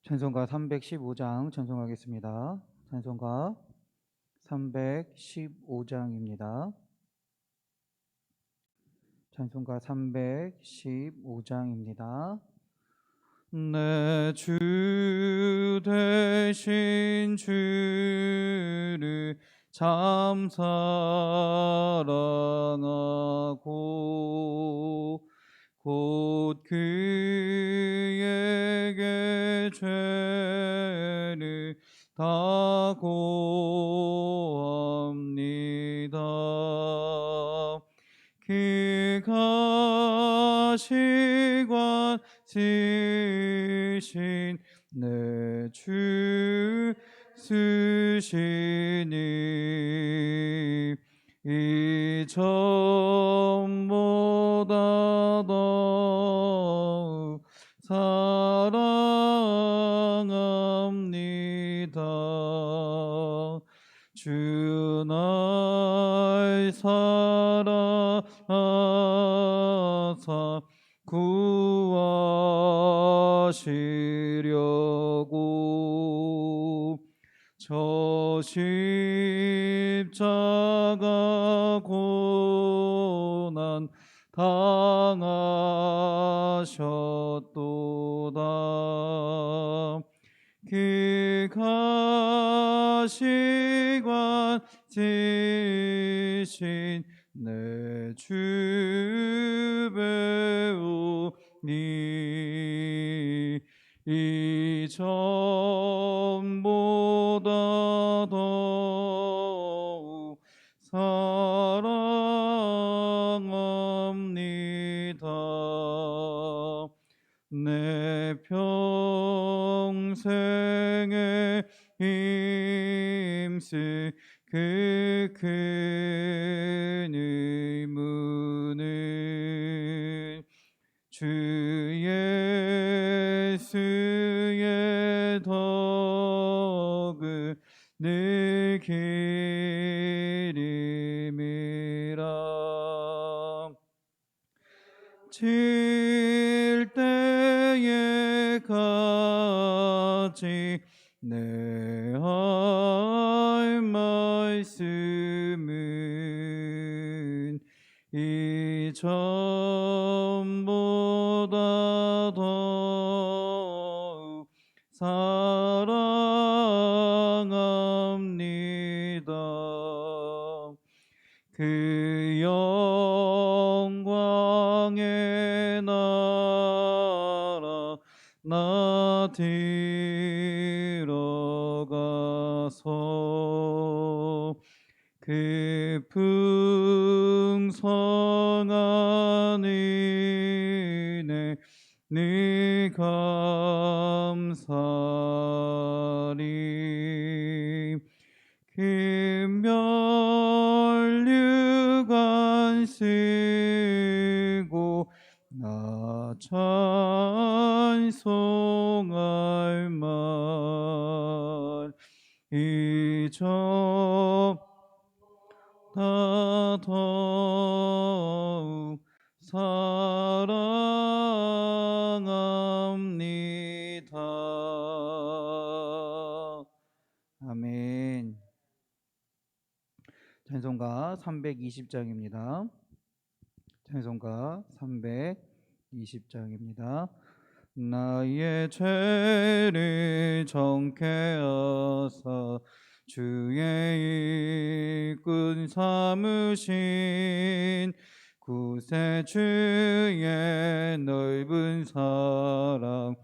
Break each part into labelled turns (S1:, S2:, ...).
S1: 찬송가 315장 찬송하겠습니다. 찬송가 315장입니다. 찬송가 315장입니다. 내 주 되신 주를 참 사랑하고 곧 그에게 죄를 다 고합니다. 그가 시관 쓰신 내 주 쓰시니 이전보다 더욱 사랑합니다. 주 날 사랑하사 구하시려고 저 십자가 고난 당하셨도다. 그가 시관 쓰신 내 주 배우니 이전보다 더욱 사랑합니다. 내 평생에 힘쓸 그 큰 의무는 주 예수의 덕을 늘 기림이라. 질 때에까지 내 할 말씀은 이전보다 더욱 사랑합니다. 그 영광의 나라 나 들어가서 그 풍성한 은혜 늘 감사리. 그 면류관 쓰고 나 찬송할 말 이전보다 더욱 사랑합니다. 아멘. 찬송가 320장입니다. 찬송가 320장입니다. 나의 죄를 정케 하사 주의 일꾼 삼으신 구세주의 넓은 사랑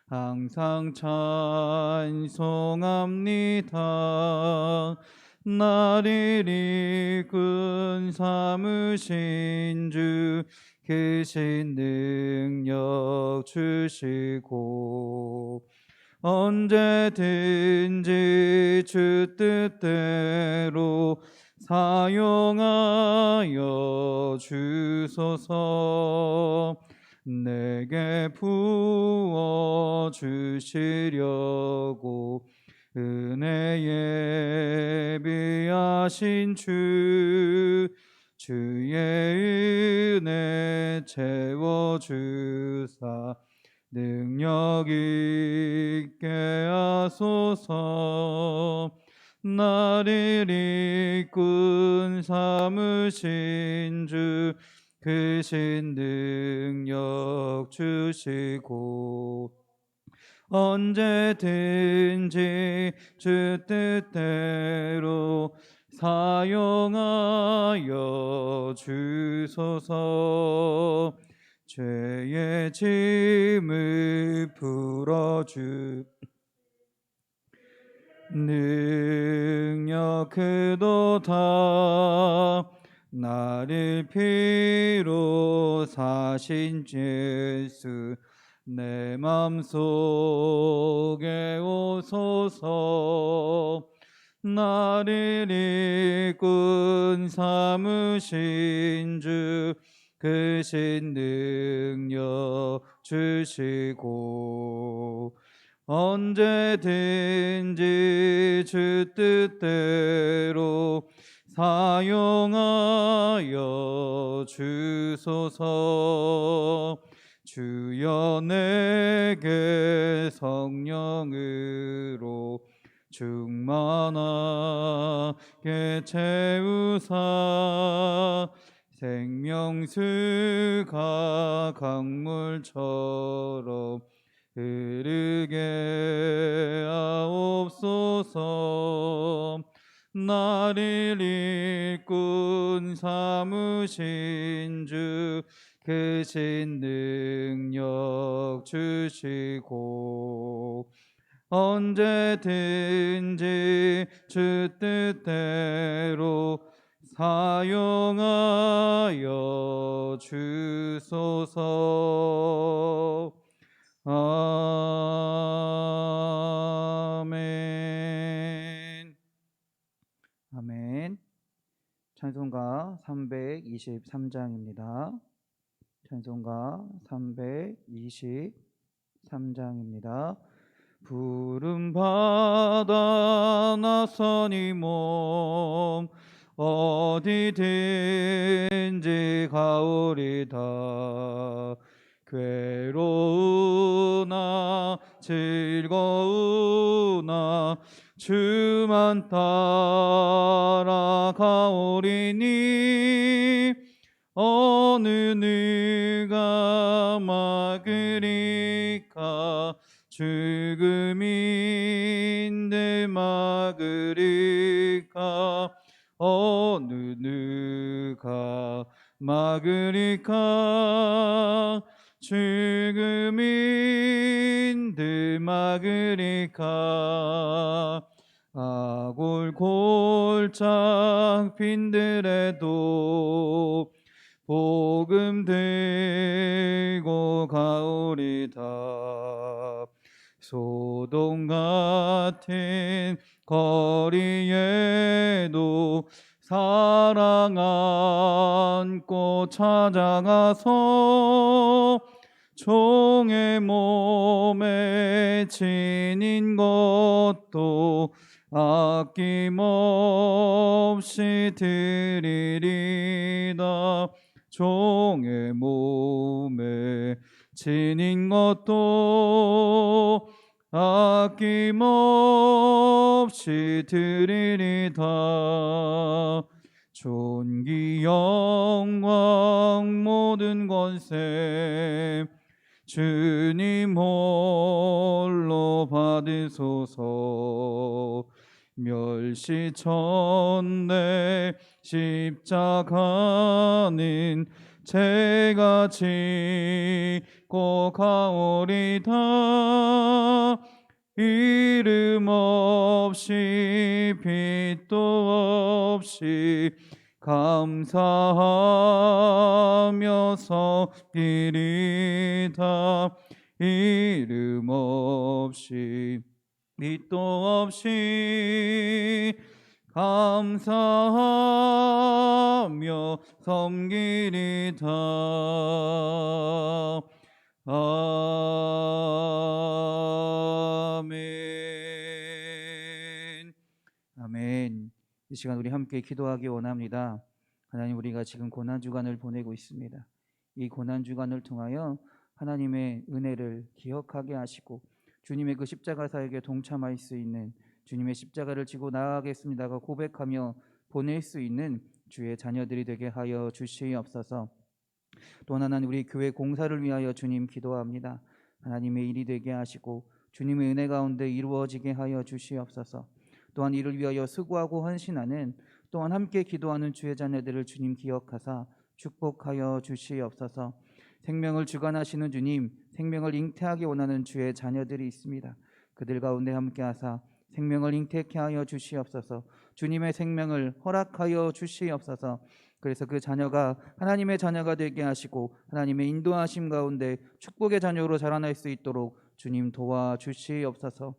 S1: 항상 찬송합니다. 나를 일꾼 삼으신 주 크신 능력 주시고 언제든지 주 뜻대로 사용하여 주소서. 내게 부어 주시려고 은혜에 예비하신 주의 은혜 채워주사 능력 있게 하소서. 나를 일꾼 삼으신 주 크신 능력 주시고 언제든지 주 뜻대로 사용하여 주소서. 죄의 짐을 풀어주 능력 크도다. 나를 피로 사신 예수 내 맘속에 오소서. 나를 일꾼 삼으신 주 크신 능력 주시고 언제든지 주 뜻대로 사용하여 주소서. 주여 내게 성령으로 충만하게 채우사 생명수가 강물처럼 흐르게 하옵소서. 나를 일꾼 삼으신 주 크신 능력 주시고 언제든지 주 뜻대로 사용하여 주소서. 아멘. 아멘. 찬송가 323장입니다. 찬송가 323장입니다. 푸른 바다 낯선 이 몸 어디든지 가오리다. 괴로우나 즐거우나 주만 따라가오리니 어느 누가 막으리까. 죽음인데 막으리까. 어느 누가 막으리까. 죽음인데 막으리까. 아골 골짝 빈들에도 복음 들고 가오리다. 소돔 같은 거리에도 사랑 안고 찾아가서 종의 몸에 지닌 것도 아낌없이 드리리다. 종의 몸에 지닌 것도 아낌없이 드리리다. 존귀 영광 모든 권세 주님 홀로 받으소서. 멸시천대 십자가는 제가 짓고 가오리다. 이름 없이 빛도 없이 감사하며 섬기리다. 이름 없이 빛도 없이 감사하며 섬기리다. 아멘. 아멘. 이 시간 우리 함께 기도하기 원합니다. 하나님, 우리가 지금 고난주간을 보내고 있습니다. 이 고난주간을 통하여 하나님의 은혜를 기억하게 하시고 주님의 그 십자가 사역에 동참할 수 있는, 주님의 십자가를 지고 나아가겠습니다가 고백하며 보낼 수 있는 주의 자녀들이 되게 하여 주시옵소서. 또 하나는 우리 교회 공사를 위하여 주님 기도합니다. 하나님의 일이 되게 하시고 주님의 은혜 가운데 이루어지게 하여 주시옵소서. 또한 이를 위하여 수고하고 헌신하는, 또한 함께 기도하는 주의 자녀들을 주님 기억하사 축복하여 주시옵소서. 생명을 주관하시는 주님, 생명을 잉태하기 원하는 주의 자녀들이 있습니다. 그들 가운데 함께하사 생명을 잉태케 하여 주시옵소서. 주님의 생명을 허락하여 주시옵소서. 그래서 그 자녀가 하나님의 자녀가 되게 하시고 하나님의 인도하심 가운데 축복의 자녀로 자라날 수 있도록 주님 도와주시옵소서.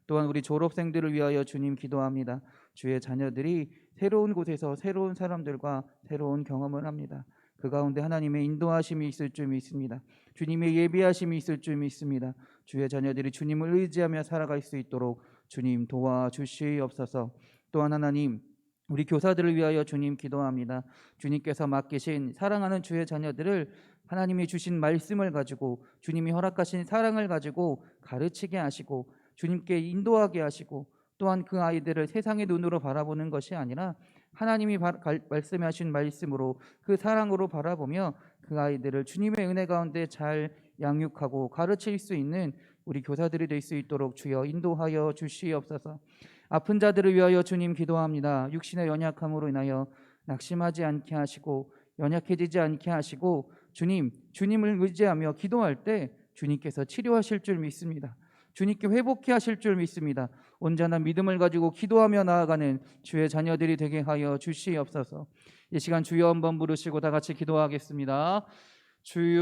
S1: 또한 우리 졸업생들을 위하여 주님 기도합니다. 주의 자녀들이 새로운 곳에서 새로운 사람들과 새로운 경험을 합니다. 그 가운데 하나님의 인도하심이 있을 줄 믿습니다. 주님의 예비하심이 있을 줄 믿습니다. 주의 자녀들이 주님을 의지하며 살아갈 수 있도록 주님 도와주시옵소서. 또한 하나님, 우리 교사들을 위하여 주님 기도합니다. 주님께서 맡기신 사랑하는 주의 자녀들을 하나님이 주신 말씀을 가지고, 주님이 허락하신 사랑을 가지고 가르치게 하시고 주님께 인도하게 하시고, 또한 그 아이들을 세상의 눈으로 바라보는 것이 아니라 하나님이 말씀하신 말씀으로, 그 사랑으로 바라보며 그 아이들을 주님의 은혜 가운데 잘 양육하고 가르칠 수 있는 우리 교사들이 될 수 있도록 주여 인도하여 주시옵소서. 아픈 자들을 위하여 주님 기도합니다. 육신의 연약함으로 인하여 낙심하지 않게 하시고 연약해지지 않게 하시고, 주님을 의지하며 기도할 때 주님께서 치료하실 줄 믿습니다. 주님께 회복케 하실 줄 믿습니다. 온전한 믿음을 가지고 기도하며 나아가는 주의 자녀들이 되게 하여 주시옵소서. 이 시간 주여 한번 부르시고 다 같이 기도하겠습니다. 주여,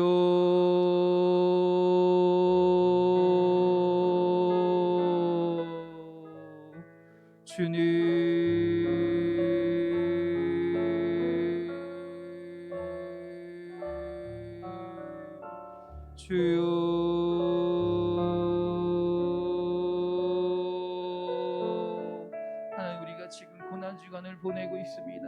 S1: 주님, 주여, 하나님, 우리가 지금 고난주간을 보내고 있습니다.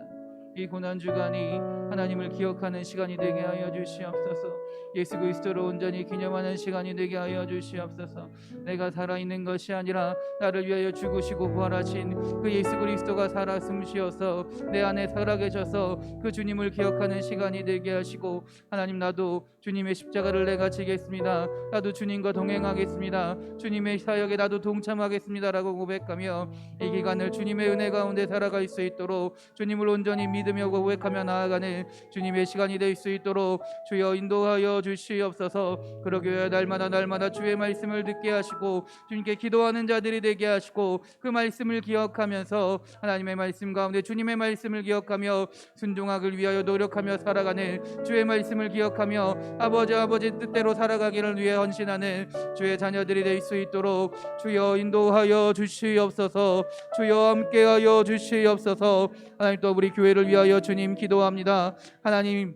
S1: 이 고난주간이 하나님을 기억하는 시간이 되게 하여 주시옵소서. 예수 그리스도를 온전히 기념하는 시간이 되게 하여 주시옵소서. 내가 살아있는 것이 아니라 나를 위하여 죽으시고 부활하신 그 예수 그리스도가 살아 숨쉬어서 내 안에 살아계셔서 그 주님을 기억하는 시간이 되게 하시고, 하나님, 나도 주님의 십자가를 내가 지겠습니다. 나도 주님과 동행하겠습니다. 주님의 사역에 나도 동참하겠습니다 라고 고백하며 이 기간을 주님의 은혜 가운데 살아갈 수 있도록, 주님을 온전히 믿으며 고백하며 나아가는 주님의 시간이 될 수 있도록 주여 인도하여 주시옵소서. 그러기에 날마다 주의 말씀을 듣게 하시고 주님께 기도하는 자들이 되게 하시고, 그 말씀을 기억하면서 하나님의 말씀 가운데 주님의 말씀을 기억하며 순종하길 위하여 노력하며 살아가는 주의 말씀을 기억하며 아버지 뜻대로 살아가기를 위해 헌신하는 주의 자녀들이 될 수 있도록 주여 인도하여 주시옵소서. 주여 함께하여 주시옵소서. 하나님, 또 우리 교회를 위하여 주님 기도합니다. 하나님,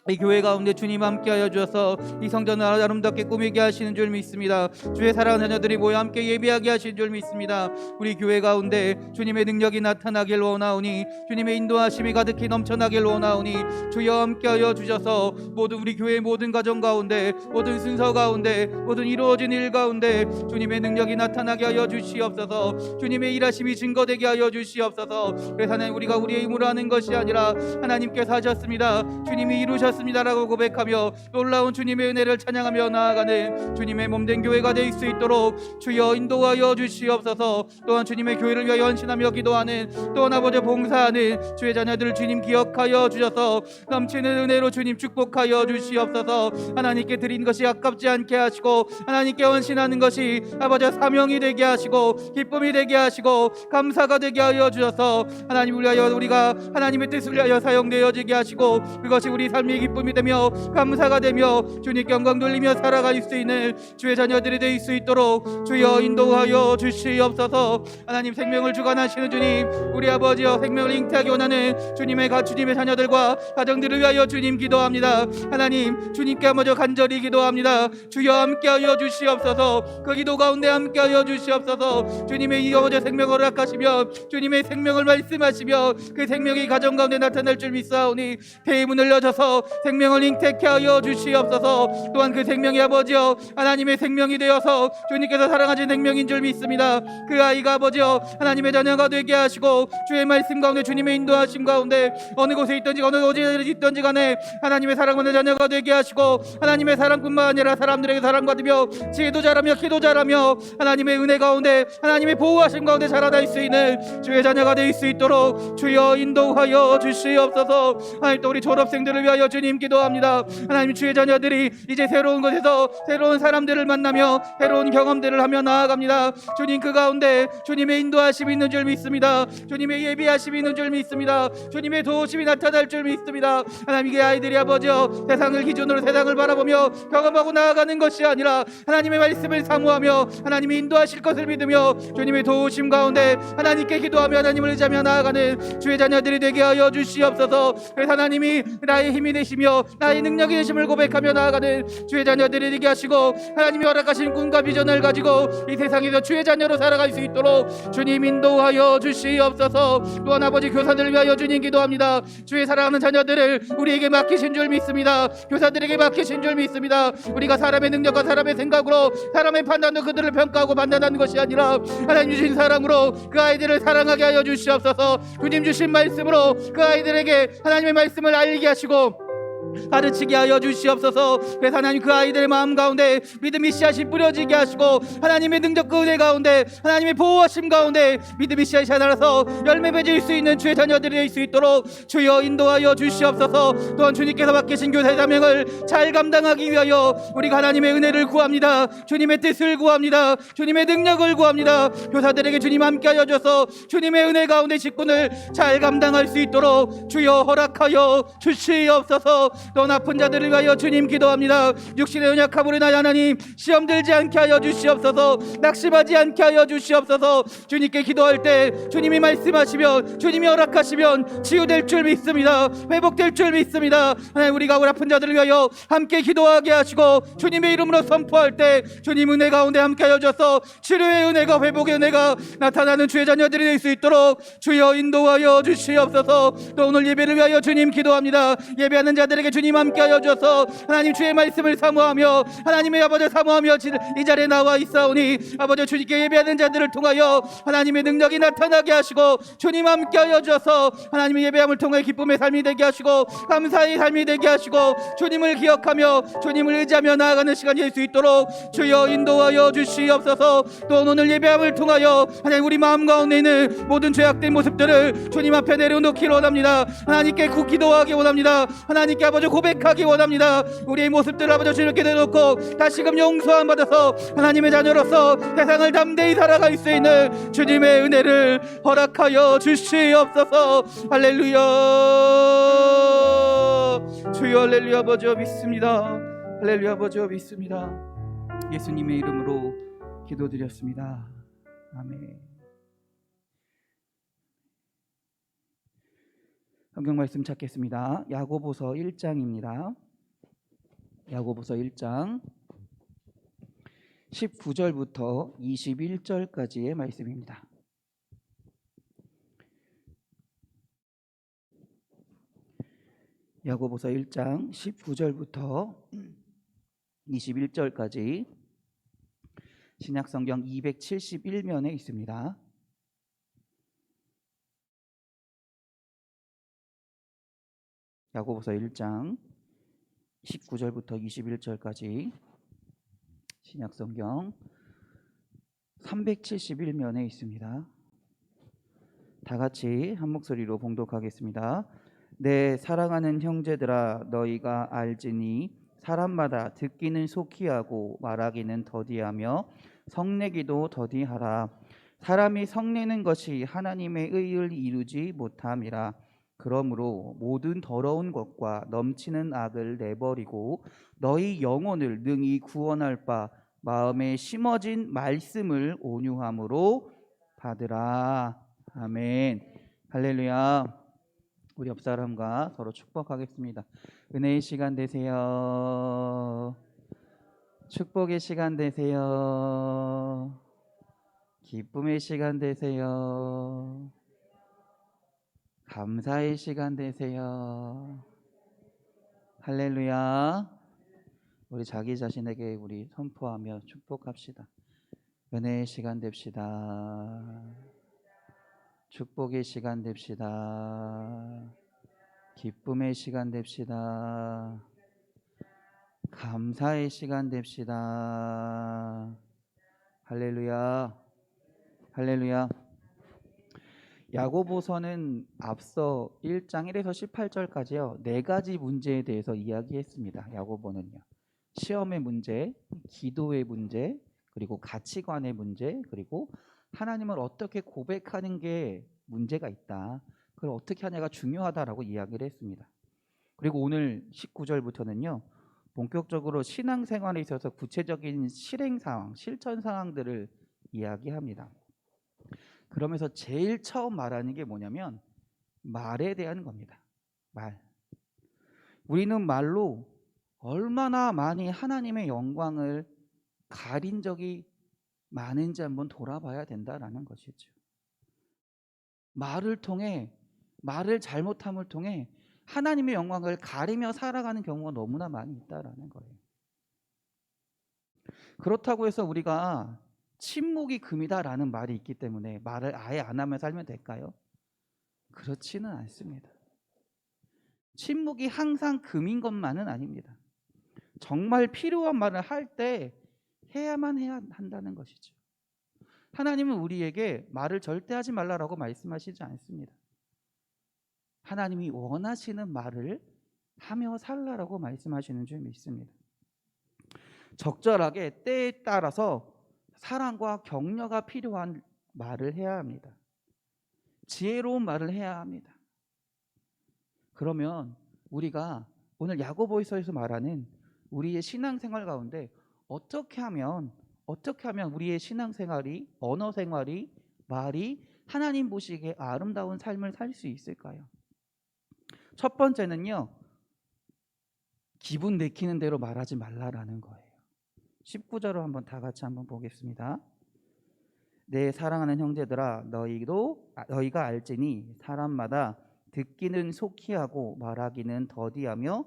S1: 이 교회 가운데 주님 함께하여 주셔서 이 성전을 아름답게 꾸미게 하시는 줄 믿습니다. 주의 사랑하는 자녀들이 모여 함께 예배하게 하시는 줄 믿습니다. 우리 교회 가운데 주님의 능력이 나타나길 원하오니, 주님의 인도하심이 가득히 넘쳐나길 원하오니 주여 함께하여 주셔서 모든 우리 교회의 모든 가정 가운데, 모든 순서 가운데, 모든 이루어진 일 가운데 주님의 능력이 나타나게 하여 주시옵소서. 주님의 일하심이 증거되게 하여 주시옵소서. 그래서 하나님, 우리가 우리의 힘으로 하는 것이 아니라 하나님께서 하셨습니다. 주님이 이루셨습니다 라고 고백하며 놀라운 주님의 은혜를 찬양하며 나아가는 주님의 몸된 교회가 될 수 있도록 주여 인도하여 주시옵소서. 또한 주님의 교회를 위하여 헌신하며 기도하는, 또한 아버지 봉사하는 주의 자녀들을 주님 기억하여 주셔서 넘치는 은혜로 주님 축복하여 주시옵소서. 하나님께 드린 것이 아깝지 않게 하시고, 하나님께 헌신하는 것이 아버지 사명이 되게 하시고 기쁨이 되게 하시고 감사가 되게 하여 주셔서 하나님을 위하여 우리가 하나님의 뜻을 위하여 사용되어지게 하시고, 그것이 우리 삶의 기쁨이 되며 감사가 되며 주님께 영광 돌리며 살아갈 수 있는 주의 자녀들이 될 수 있도록 주여 인도하여 주시옵소서. 하나님, 생명을 주관하시는 주님, 우리 아버지여, 생명을 잉태하기 원하는 주님의 자녀들과 가정들을 위하여 주님 기도합니다. 하나님, 주님께 먼저 간절히 기도합니다. 주여 함께하여 주시옵소서. 그 기도 가운데 함께하여 주시옵소서. 주님의 이 아버지 생명을 허락하시며 주님의 생명을 말씀하시며 그 생명이 가정 가운데 나타날 줄 믿사오니 대문을 여셔서 생명을 잉태케 하여 주시옵소서. 또한 그 생명이 아버지여 하나님의 생명이 되어서 주님께서 사랑하신 생명인 줄 믿습니다. 그 아이가 아버지여 하나님의 자녀가 되게 하시고 주의 말씀 가운데 주님의 인도하심 가운데 어느 곳에 있든지 어느 어디에 있든지 간에 하나님의 사랑받는 자녀가 되게 하시고 하나님의 사랑뿐만 아니라 사람들에게 사랑받으며 지혜도 잘하며 기도 잘하며 하나님의 은혜 가운데 하나님의 보호하심 가운데 자라날 수 있는 주의 자녀가 될 수 있도록 주여 인도하여 주시옵소서. 하나님 또 우리 졸업생들을 위하여 주님 기도합니다. 하나님 주의 자녀들이 이제 새로운 곳에서 새로운 사람들을 만나며 새로운 경험들을 하며 나아갑니다. 주님 그 가운데 주님의 인도하심이 있는 줄 믿습니다. 주님의 예비하심이 있는 줄 믿습니다. 주님의 도우심이 나타날 줄 믿습니다. 하나님 이 아이들이 아버지여 세상을 기준으로 세상을 바라보며 경험하고 나아가는 것이 아니라 하나님의 말씀을 사모하며 하나님이 인도하실 것을 믿으며 주님의 도우심 가운데 하나님께 기도하며 하나님을 의지하며 나아가는 주의 자녀들이 되게 하여 주시옵소서. 그래서 하나님이 나의 힘이 되시며 나의 능력이 되심을 고백하며 나아가는 주의 자녀들이 되게 하시고 하나님이 허락하신 꿈과 비전을 가지고 이 세상에서 주의 자녀로 살아갈 수 있도록 주님 인도하여 주시옵소서. 또한 아버지 교사들을 위하여 주님 기도합니다. 주의 사랑하는 자녀들을 우리에게 맡기신 줄 믿습니다. 교사들에게 맡기신 줄 믿습니다. 우리가 사람의 능력과 사람의 생각으로 사람의 판단으로 그들을 평가하고 판단하는 것이 아니라 하나님 주신 사랑으로 그 아이들을 사랑하게 하여 주시옵소서. 주님 주신 말씀으로 그 아이들에게 하나님의 말씀을 알게 하시고 가르치게 하여 주시옵소서. 그래서 하나님 그 아이들의 마음 가운데 믿음의 씨앗이 뿌려지게 하시고 하나님의 능력과 은혜 가운데 하나님의 보호하심 가운데 믿음의 씨앗이 자라서 열매 맺을 수 있는 주의 자녀들이 될 수 있도록 주여 인도하여 주시옵소서. 또한 주님께서 맡기신 교사의 사명을 잘 감당하기 위하여 우리가 하나님의 은혜를 구합니다. 주님의 뜻을 구합니다. 주님의 능력을 구합니다. 교사들에게 주님 함께 하여 줘서 주님의 은혜 가운데 직분을 잘 감당할 수 있도록 주여 허락하여 주시옵소서. 또 아픈 자들을 위하여 주님 기도합니다. 육신의 연약함으로 인하여 하나님 시험 들지 않게 하여 주시옵소서. 낙심하지 않게 하여 주시옵소서. 주님께 기도할 때 주님이 말씀하시면 주님이 허락하시면 치유될 줄 믿습니다. 회복될 줄 믿습니다. 하나님 우리가 아픈 자들을 위하여 함께 기도하게 하시고 주님의 이름으로 선포할 때 주님 은혜 가운데 함께 하여 주셔서 치료의 은혜가 회복의 은혜가 나타나는 주의 자녀들이 될 수 있도록 주여 인도하여 주시옵소서. 또 오늘 예배를 위하여 주님 기도합니다. 예배하는 자들에게 주님 함께하여 주셔서 하나님 주의 말씀을 사모하며 하나님의 아버지 사모하며 이 자리에 나와 있사오니 아버지 주님께 예배하는 자들을 통하여 하나님의 능력이 나타나게 하시고 주님 함께하여 주셔서 하나님의 예배함을 통해 기쁨의 삶이 되게 하시고 감사의 삶이 되게 하시고 주님을 기억하며 주님을 의지하며 나아가는 시간이 될 수 있도록 주여 인도하여 주시옵소서. 또 오늘 예배함을 통하여 하나님 우리 마음 가운데 있는 모든 죄악된 모습들을 주님 앞에 내려놓기 원합니다. 하나님께 기도하기 원합니다. 하나님께 아버지 고백하기 원합니다. 우리의 모습들을 아버지 주님께 내놓고 다시금 용서함 받아서 하나님의 자녀로서 세상을 담대히 살아갈 수 있는 주님의 은혜를 허락하여 주시옵소서. 할렐루야. 주여 할렐루야. 아버지여 믿습니다. 할렐루야. 아버지여 믿습니다. 예수님의 이름으로 기도드렸습니다. 아멘. 성경 말씀 찾겠습니다. 야고보서 1장입니다. 야고보서 1장 19절부터 21절까지의 말씀입니다. 야고보서 1장 19절부터 21절까지 신약성경 271면에 있습니다. 야고보서 1장 19절부터 21절까지 신약성경 371면에 있습니다. 다 같이 한 목소리로 봉독하겠습니다. 내 사랑하는 형제들아 너희가 알지니 사람마다 듣기는 속히 하고 말하기는 더디하며 성내기도 더디하라. 사람이 성내는 것이 하나님의 의를 이루지 못함이라. 그러므로 모든 더러운 것과 넘치는 악을 내버리고 너희 영혼을 능히 구원할 바 마음에 심어진 말씀을 온유함으로 받으라. 아멘. 할렐루야. 우리 옆 사람과 서로 축복하겠습니다. 은혜의 시간 되세요. 축복의 시간 되세요. 기쁨의 시간 되세요. 감사의 시간 되세요.
S2: 할렐루야. 우리 자기 자신에게 우리 선포하며 축복합시다. 은혜의 시간 됩시다. 축복의 시간 됩시다. 기쁨의 시간 됩시다. 감사의 시간 됩시다. 할렐루야. 할렐루야. 야고보서는 앞서 1장 1에서 18절까지요. 네 가지 문제에 대해서 이야기했습니다. 야고보는요. 시험의 문제, 기도의 문제, 그리고 가치관의 문제, 그리고 하나님을 어떻게 고백하는 게 문제가 있다. 그걸 어떻게 하냐가 중요하다라고 이야기를 했습니다. 그리고 오늘 19절부터는요. 본격적으로 신앙생활에 있어서 구체적인 실행 상황, 실천 상황들을 이야기합니다. 그러면서 제일 처음 말하는 게 뭐냐면 말에 대한 겁니다. 말. 우리는 말로 얼마나 많이 하나님의 영광을 가린 적이 많은지 한번 돌아봐야 된다라는 것이죠. 말을 통해, 말을 잘못함을 통해 하나님의 영광을 가리며 살아가는 경우가 너무나 많이 있다라는 거예요. 그렇다고 해서 우리가 침묵이 금이다라는 말이 있기 때문에 말을 아예 안 하며 살면 될까요? 그렇지는 않습니다. 침묵이 항상 금인 것만은 아닙니다. 정말 필요한 말을 할 때 해야만 해야 한다는 것이죠. 하나님은 우리에게 말을 절대 하지 말라라고 말씀하시지 않습니다. 하나님이 원하시는 말을 하며 살라라고 말씀하시는 줄 믿습니다. 적절하게 때에 따라서 사랑과 격려가 필요한 말을 해야 합니다. 지혜로운 말을 해야 합니다. 그러면 우리가 오늘 야고보서에서 말하는 우리의 신앙생활 가운데 어떻게 하면 우리의 신앙생활이, 언어생활이, 말이 하나님 보시기에 아름다운 삶을 살 수 있을까요? 첫 번째는요, 기분 내키는 대로 말하지 말라라는 거예요. 19절을 한번 다 같이 한번 보겠습니다. 내 사랑하는 형제들아, 너희가 알지니 사람마다 듣기는 속히 하고 말하기는 더디하며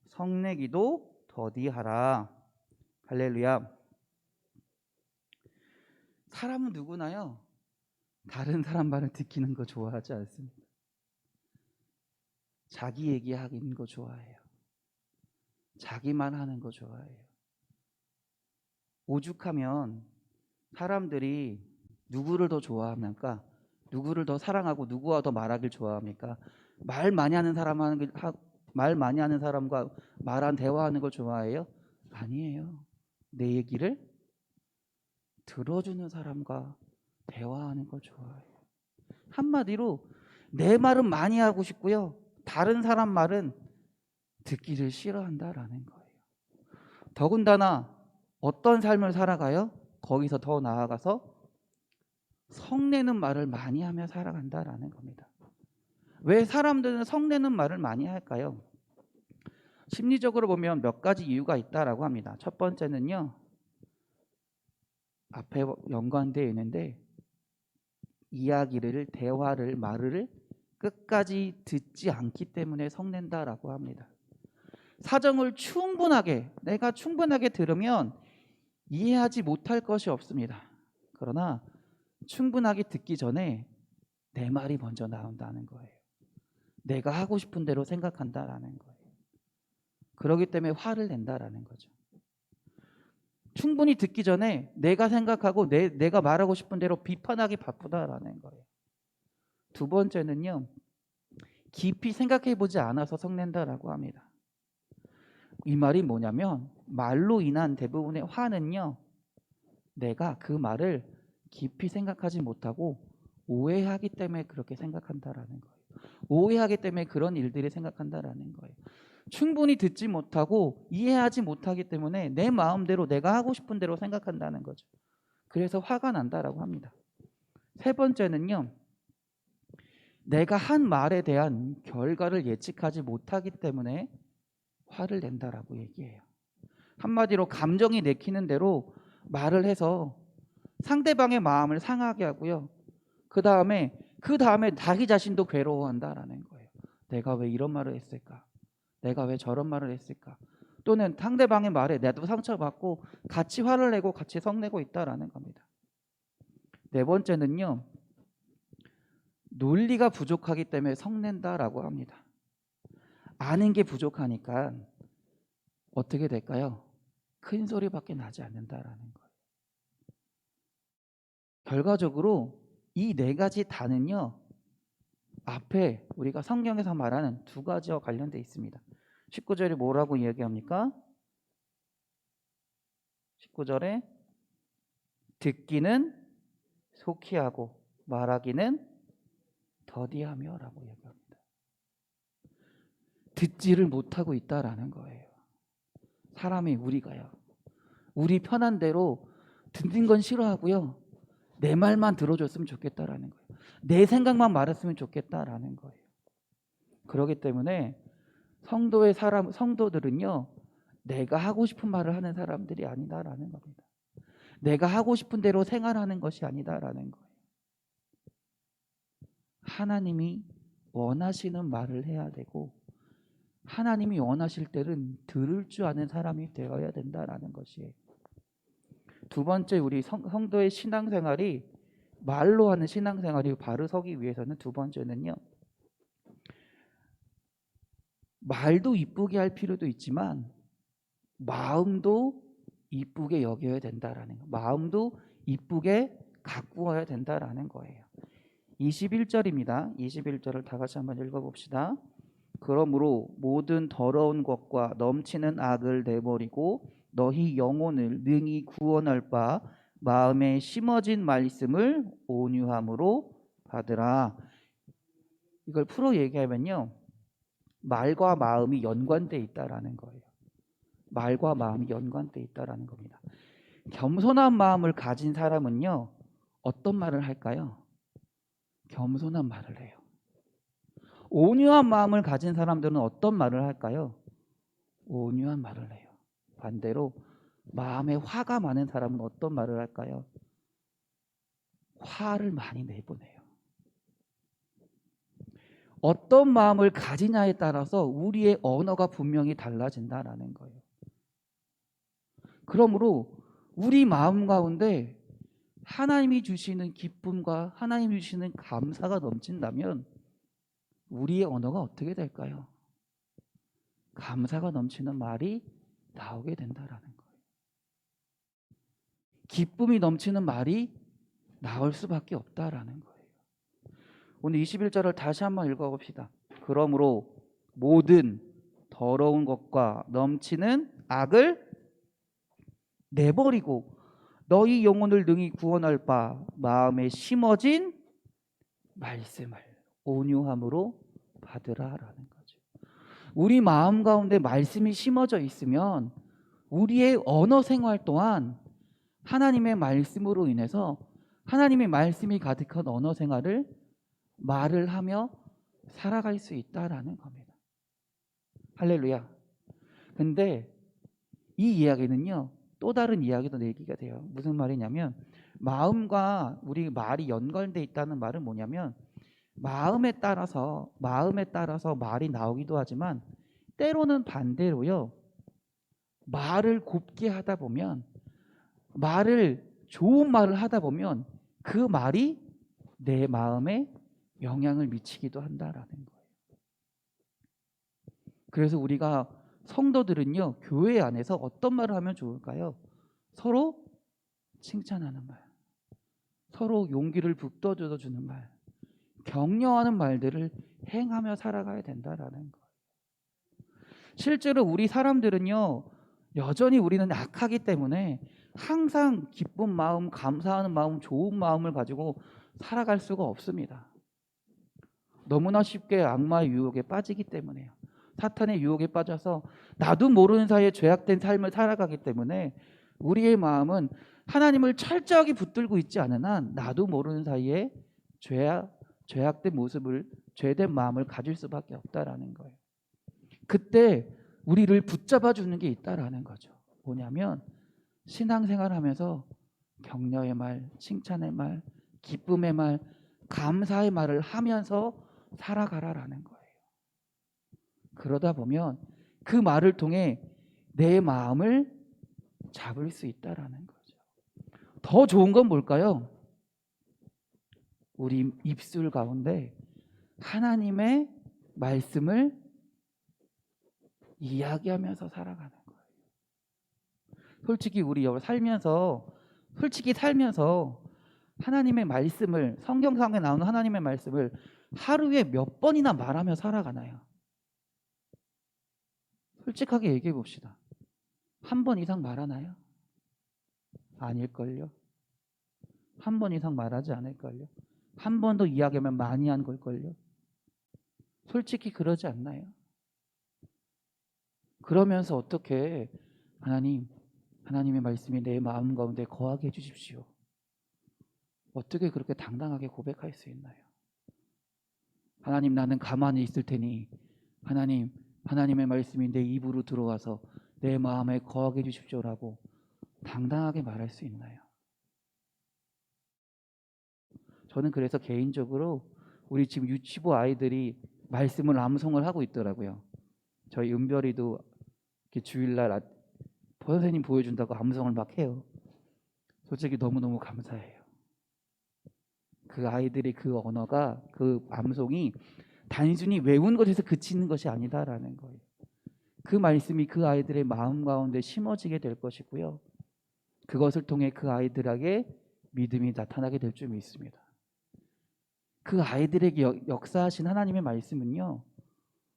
S2: 성내기도 더디하라. 할렐루야. 사람은 누구나요, 다른 사람 말을 듣기는 거 좋아하지 않습니다. 자기 얘기하는 거 좋아해요. 자기만 하는 거 좋아해요. 오죽하면 사람들이 누구를 더 좋아합니까? 누구를 더 사랑하고 누구와 더 말하길 좋아합니까? 말 많이 하는 사람과 말한 대화하는 걸 좋아해요? 아니에요. 내 얘기를 들어주는 사람과 대화하는 걸 좋아해요. 한마디로 내 말은 많이 하고 싶고요, 다른 사람 말은 듣기를 싫어한다라는 거예요. 더군다나 어떤 삶을 살아가요? 거기서 더 나아가서 성내는 말을 많이 하며 살아간다라는 겁니다. 왜 사람들은 성내는 말을 많이 할까요? 심리적으로 보면 몇 가지 이유가 있다라고 합니다. 첫 번째는요, 앞에 연관되어 있는데 이야기를, 대화를, 말을 끝까지 듣지 않기 때문에 성낸다라고 합니다. 사정을 내가 충분하게 들으면 이해하지 못할 것이 없습니다. 그러나 충분하게 듣기 전에 내 말이 먼저 나온다는 거예요. 내가 하고 싶은 대로 생각한다라는 거예요. 그렇기 때문에 화를 낸다라는 거죠. 충분히 듣기 전에 내가 생각하고 내가 말하고 싶은 대로 비판하기 바쁘다라는 거예요. 두 번째는요, 깊이 생각해보지 않아서 성낸다라고 합니다. 이 말이 뭐냐면 말로 인한 대부분의 화는요, 내가 그 말을 깊이 생각하지 못하고 오해하기 때문에 그렇게 생각한다라는 거예요. 오해하기 때문에 그런 일들이 생각한다라는 거예요. 충분히 듣지 못하고 이해하지 못하기 때문에 내 마음대로 내가 하고 싶은 대로 생각한다는 거죠. 그래서 화가 난다라고 합니다. 세 번째는요, 내가 한 말에 대한 결과를 예측하지 못하기 때문에 화를 낸다라고 얘기해요. 한마디로 감정이 내키는 대로 말을 해서 상대방의 마음을 상하게 하고요, 그 다음에 자기 자신도 괴로워한다라는 거예요. 내가 왜 이런 말을 했을까? 내가 왜 저런 말을 했을까? 또는 상대방의 말에 나도 상처받고 같이 화를 내고 같이 성내고 있다라는 겁니다. 네 번째는요, 논리가 부족하기 때문에 성낸다라고 합니다. 아는 게 부족하니까 어떻게 될까요? 큰 소리밖에 나지 않는다라는 거예요. 결과적으로 이 네 가지 다는요, 앞에 우리가 성경에서 말하는 두 가지와 관련돼 있습니다. 19절에 뭐라고 이야기합니까? 19절에 듣기는 속히 하고 말하기는 더디하며 라고 얘기합니다. 듣지를 못하고 있다라는 거예요. 사람이 우리가요. 우리 편한 대로 듣는 건 싫어하고요. 내 말만 들어줬으면 좋겠다라는 거예요. 내 생각만 말했으면 좋겠다라는 거예요. 그렇기 때문에 성도들은요, 내가 하고 싶은 말을 하는 사람들이 아니다라는 겁니다. 내가 하고 싶은 대로 생활하는 것이 아니다라는 거예요. 하나님이 원하시는 말을 해야 되고 하나님이 원하실 때는 들을 줄 아는 사람이 되어야 된다라는 것이에요. 두 번째, 우리 성도의 신앙생활이 말로 하는 신앙생활이 바로 서기 위해서는 두 번째는요, 말도 이쁘게 할 필요도 있지만 마음도 이쁘게 여겨야 된다라는 거. 마음도 이쁘게 가꾸어야 된다라는 거예요. 21절입니다. 21절을 다 같이 한번 읽어봅시다. 그러므로 모든 더러운 것과 넘치는 악을 내버리고 너희 영혼을 능히 구원할 바 마음에 심어진 말씀을 온유함으로 받으라. 이걸 풀어 얘기하면요, 말과 마음이 연관돼 있다라는 거예요. 말과 마음이 연관돼 있다라는 겁니다. 겸손한 마음을 가진 사람은요, 어떤 말을 할까요? 겸손한 말을 해요. 온유한 마음을 가진 사람들은 어떤 말을 할까요? 온유한 말을 해요. 반대로 마음에 화가 많은 사람은 어떤 말을 할까요? 화를 많이 내보내요. 어떤 마음을 가지냐에 따라서 우리의 언어가 분명히 달라진다라는 거예요. 그러므로 우리 마음 가운데 하나님이 주시는 기쁨과 하나님이 주시는 감사가 넘친다면 우리의 언어가 어떻게 될까요? 감사가 넘치는 말이 나오게 된다라는 거예요. 기쁨이 넘치는 말이 나올 수밖에 없다라는 거예요. 오늘 21절을 다시 한번 읽어봅시다. 그러므로 모든 더러운 것과 넘치는 악을 내버리고 너희 영혼을 능히 구원할 바 마음에 심어진 말씀을 온유함으로 받으라라는 거죠. 우리 마음 가운데 말씀이 심어져 있으면 우리의 언어 생활 또한 하나님의 말씀으로 인해서 하나님의 말씀이 가득한 언어 생활을 말을 하며 살아갈 수 있다라는 겁니다. 할렐루야. 근데 이 이야기는요, 또 다른 이야기도 얘기가 돼요. 무슨 말이냐면 마음과 우리 말이 연관돼 있다는 말은 뭐냐면 마음에 따라서 말이 나오기도 하지만 때로는 반대로요, 말을 곱게 하다 보면 좋은 말을 하다 보면 그 말이 내 마음에 영향을 미치기도 한다라는 거예요. 그래서 우리가 성도들은요, 교회 안에서 어떤 말을 하면 좋을까요? 서로 칭찬하는 말, 서로 용기를 북돋워주는 말, 격려하는 말들을 행하며 살아가야 된다라는 거예요. 실제로 우리 사람들은요, 여전히 우리는 악하기 때문에 항상 기쁜 마음, 감사하는 마음, 좋은 마음을 가지고 살아갈 수가 없습니다. 너무나 쉽게 악마의 유혹에 빠지기 때문에요. 사탄의 유혹에 빠져서 나도 모르는 사이에 죄악된 삶을 살아가기 때문에 우리의 마음은 하나님을 철저하게 붙들고 있지 않은 한 나도 모르는 사이에 죄악된 모습을, 죄된 마음을 가질 수밖에 없다라는 거예요. 그때 우리를 붙잡아 주는 게 있다라는 거죠. 뭐냐면 신앙생활하면서 격려의 말, 칭찬의 말, 기쁨의 말, 감사의 말을 하면서 살아가라라는 거예요. 그러다 보면 그 말을 통해 내 마음을 잡을 수 있다라는 거죠. 더 좋은 건 뭘까요? 우리 입술 가운데 하나님의 말씀을 이야기하면서 살아가는 거예요. 솔직히 우리 살면서 하나님의 말씀을, 성경상에 나오는 하나님의 말씀을 하루에 몇 번이나 말하며 살아가나요? 솔직하게 얘기해 봅시다. 한 번 이상 말하나요? 아닐걸요. 한 번 이상 말하지 않을걸요. 한 번 더 이야기하면 많이 한 걸걸요. 솔직히 그러지 않나요? 그러면서 어떻게 하나님의 말씀이 내 마음 가운데 거하게 해주십시오. 어떻게 그렇게 당당하게 고백할 수 있나요? 하나님, 나는 가만히 있을 테니 하나님의 말씀이 내 입으로 들어와서 내 마음에 거하게 해주십시오라고 당당하게 말할 수 있나요? 저는 그래서 개인적으로 우리 지금 유치부 아이들이 말씀을 암송을 하고 있더라고요. 저희 은별이도 이렇게 주일날 선생님 보여준다고 암송을 막 해요. 솔직히 너무너무 감사해요. 그 아이들의 그 언어가, 그 암송이 단순히 외운 것에서 그치는 것이 아니다라는 거예요. 그 말씀이 그 아이들의 마음 가운데 심어지게 될 것이고요. 그것을 통해 그 아이들에게 믿음이 나타나게 될 줄 믿습니다. 그 아이들에게 역사하신 하나님의 말씀은요,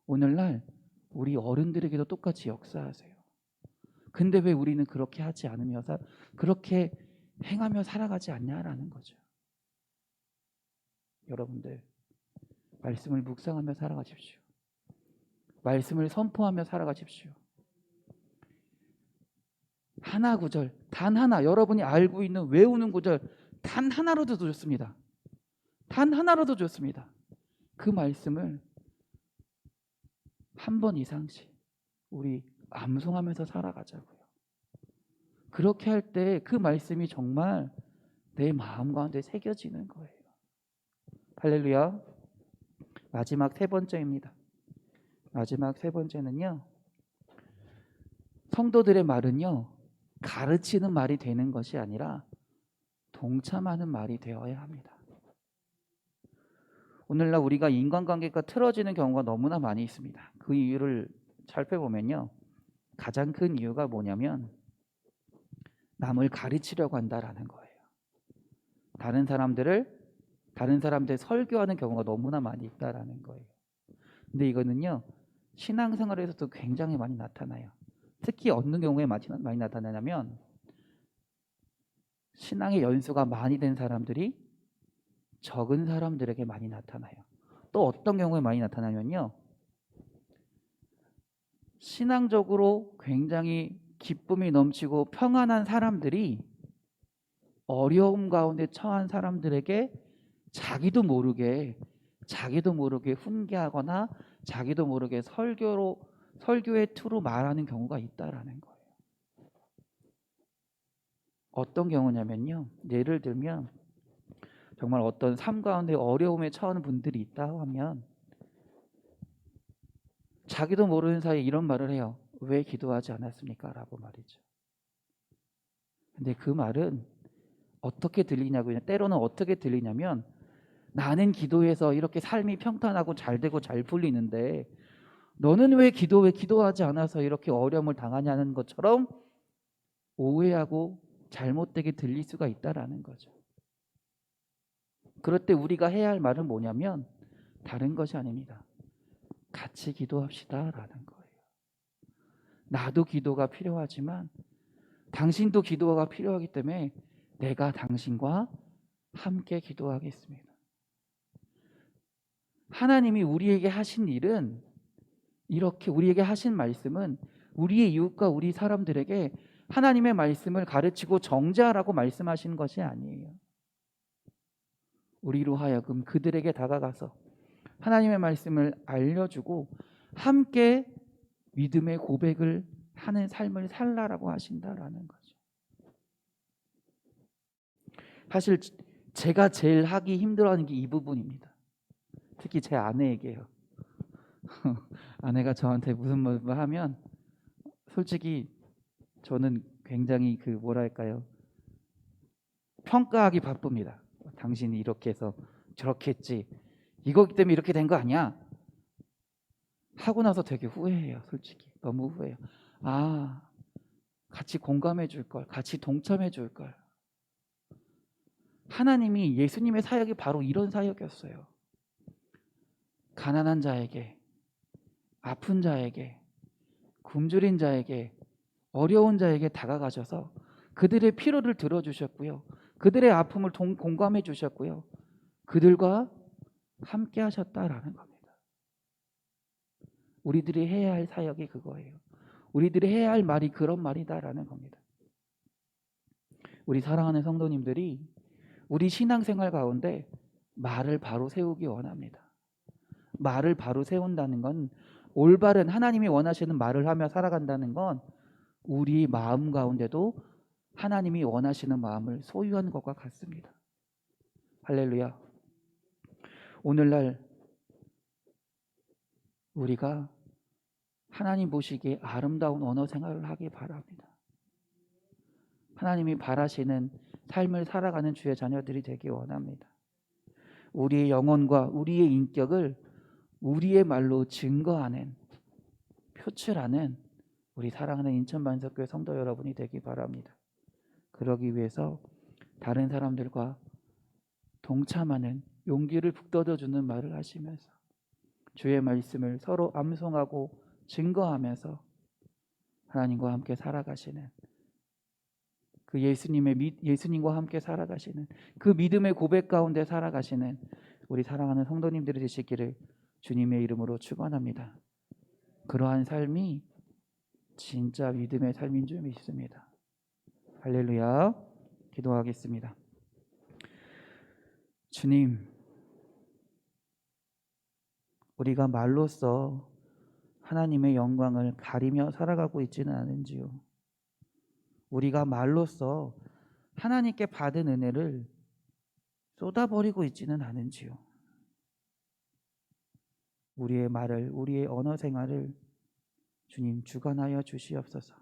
S2: 오늘날 우리 어른들에게도 똑같이 역사하세요. 근데 왜 우리는 그렇게 하지 않으며 그렇게 행하며 살아가지 않냐라는 거죠. 여러분들, 말씀을 묵상하며 살아가십시오. 말씀을 선포하며 살아가십시오. 하나 구절, 단 하나, 여러분이 알고 있는 외우는 구절 단 하나로도 좋습니다. 단 하나로도 좋습니다. 그 말씀을 한 번 이상씩 우리 암송하면서 살아가자고요. 그렇게 할 때 그 말씀이 정말 내 마음 가운데 새겨지는 거예요. 할렐루야. 마지막 세 번째입니다. 마지막 세 번째는요, 성도들의 말은요, 가르치는 말이 되는 것이 아니라 동참하는 말이 되어야 합니다. 오늘날 우리가 인간관계가 틀어지는 경우가 너무나 많이 있습니다. 그 이유를 살펴보면요, 가장 큰 이유가 뭐냐면 남을 가르치려고 한다라는 거예요. 다른 사람들 설교하는 경우가 너무나 많이 있다라는 거예요. 근데 이거는요, 신앙생활에서도 굉장히 많이 나타나요. 특히 어느 경우에 많이 나타나냐면 신앙의 연수가 많이 된 사람들이 적은 사람들에게 많이 나타나요. 또 어떤 경우에 많이 나타나면요, 신앙적으로 굉장히 기쁨이 넘치고 평안한 사람들이 어려움 가운데 처한 사람들에게 자기도 모르게 훈계하거나 자기도 모르게 설교의 투로 말하는 경우가 있다라는 거예요. 어떤 경우냐면요, 예를 들면 정말 어떤 삶 가운데 어려움에 처하는 분들이 있다 하면 자기도 모르는 사이에 이런 말을 해요. 왜 기도하지 않았습니까? 라고 말이죠. 근데 그 말은 어떻게 들리냐고요. 때로는 어떻게 들리냐면, 나는 기도해서 이렇게 삶이 평탄하고 잘 되고 잘 풀리는데 너는 왜 기도하지 않아서 이렇게 어려움을 당하냐는 것처럼 오해하고 잘못되게 들릴 수가 있다라는 거죠. 그럴 때 우리가 해야 할 말은 뭐냐면 다른 것이 아닙니다. 같이 기도합시다라는 거예요. 나도 기도가 필요하지만 당신도 기도가 필요하기 때문에 내가 당신과 함께 기도하겠습니다. 하나님이 우리에게 하신 일은, 이렇게 우리에게 하신 말씀은 우리의 이웃과 우리 사람들에게 하나님의 말씀을 가르치고 정죄하라고 말씀하시는 것이 아니에요. 우리로 하여금 그들에게 다가가서 하나님의 말씀을 알려주고 함께 믿음의 고백을 하는 삶을 살라라고 하신다라는 거죠. 사실 제가 제일 하기 힘들어하는 게 이 부분입니다. 특히 제 아내에게요. 아내가 저한테 무슨 말 하면 솔직히 저는 굉장히 그 뭐랄까요? 평가하기 바쁩니다. 당신이 이렇게 해서 저렇게 했지. 이것 때문에 이렇게 된 거 아니야? 하고 나서 되게 후회해요. 솔직히 너무 후회해요. 아, 같이 공감해 줄 걸, 같이 동참해 줄 걸. 하나님이 예수님의 사역이 바로 이런 사역이었어요. 가난한 자에게, 아픈 자에게, 굶주린 자에게, 어려운 자에게 다가가셔서 그들의 필요를 들어주셨고요. 그들의 아픔을 공감해 주셨고요. 그들과 함께 하셨다라는 겁니다. 우리들이 해야 할 사역이 그거예요. 우리들이 해야 할 말이 그런 말이다라는 겁니다. 우리 사랑하는 성도님들이 우리 신앙생활 가운데 말을 바로 세우기 원합니다. 말을 바로 세운다는 건 올바른 하나님이 원하시는 말을 하며 살아간다는 건 우리 마음 가운데도 하나님이 원하시는 마음을 소유한 것과 같습니다. 할렐루야. 오늘날 우리가 하나님 보시기에 아름다운 언어 생활을 하기 바랍니다. 하나님이 바라시는 삶을 살아가는 주의 자녀들이 되기 원합니다. 우리의 영혼과 우리의 인격을 우리의 말로 증거하는, 표출하는 우리 사랑하는 인천반석교회 성도 여러분이 되기 바랍니다. 그러기 위해서 다른 사람들과 동참하는 용기를 북돋아주는 말을 하시면서 주의 말씀을 서로 암송하고 증거하면서 하나님과 함께 살아가시는 그 예수님과 함께 살아가시는 그 믿음의 고백 가운데 살아가시는 우리 사랑하는 성도님들이 되시기를 주님의 이름으로 축원합니다. 그러한 삶이 진짜 믿음의 삶인 줄 믿습니다. 할렐루야. 기도하겠습니다. 주님, 우리가 말로써 하나님의 영광을 가리며 살아가고 있지는 않은지요. 우리가 말로써 하나님께 받은 은혜를 쏟아버리고 있지는 않은지요. 우리의 말을, 우리의 언어 생활을 주님 주관하여 주시옵소서.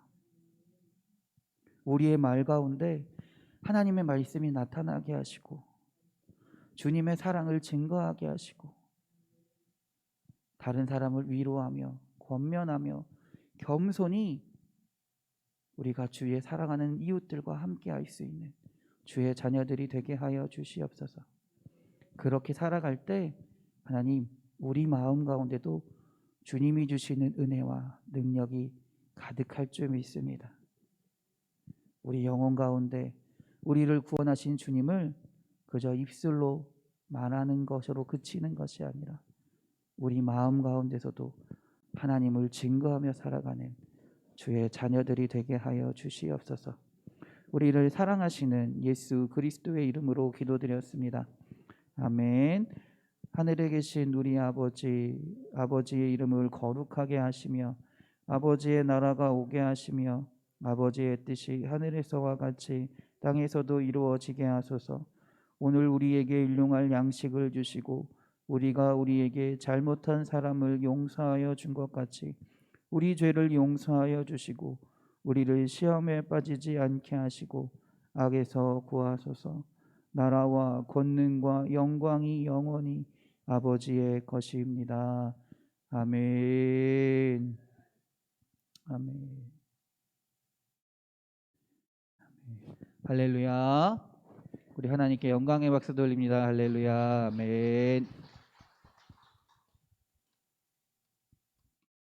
S2: 우리의 말 가운데 하나님의 말씀이 나타나게 하시고 주님의 사랑을 증거하게 하시고 다른 사람을 위로하며 권면하며 겸손히 우리가 주의 사랑하는 이웃들과 함께 할 수 있는 주의 자녀들이 되게 하여 주시옵소서. 그렇게 살아갈 때 하나님 우리 마음 가운데도 주님이 주시는 은혜와 능력이 가득할 줄 믿습니다. 우리 영혼 가운데 우리를 구원하신 주님을 그저 입술로 말하는 것으로 그치는 것이 아니라 우리 마음 가운데서도 하나님을 증거하며 살아가는 주의 자녀들이 되게 하여 주시옵소서. 우리를 사랑하시는 예수 그리스도의 이름으로 기도드렸습니다. 아멘. 하늘에 계신 우리 아버지의 이름을 거룩하게 하시며 아버지의 나라가 오게 하시며 아버지의 뜻이 하늘에서와 같이 땅에서도 이루어지게 하소서. 오늘 우리에게 일용할 양식을 주시고 우리가 우리에게 잘못한 사람을 용서하여 준 것 같이 우리 죄를 용서하여 주시고 우리를 시험에 빠지지 않게 하시고 악에서 구하소서. 나라와 권능과 영광이 영원히 아버지의 것입니다. 아멘. 아멘. 할렐루야. 우리 하나님께 영광의 박수 돌립니다. 할렐루야. 아멘.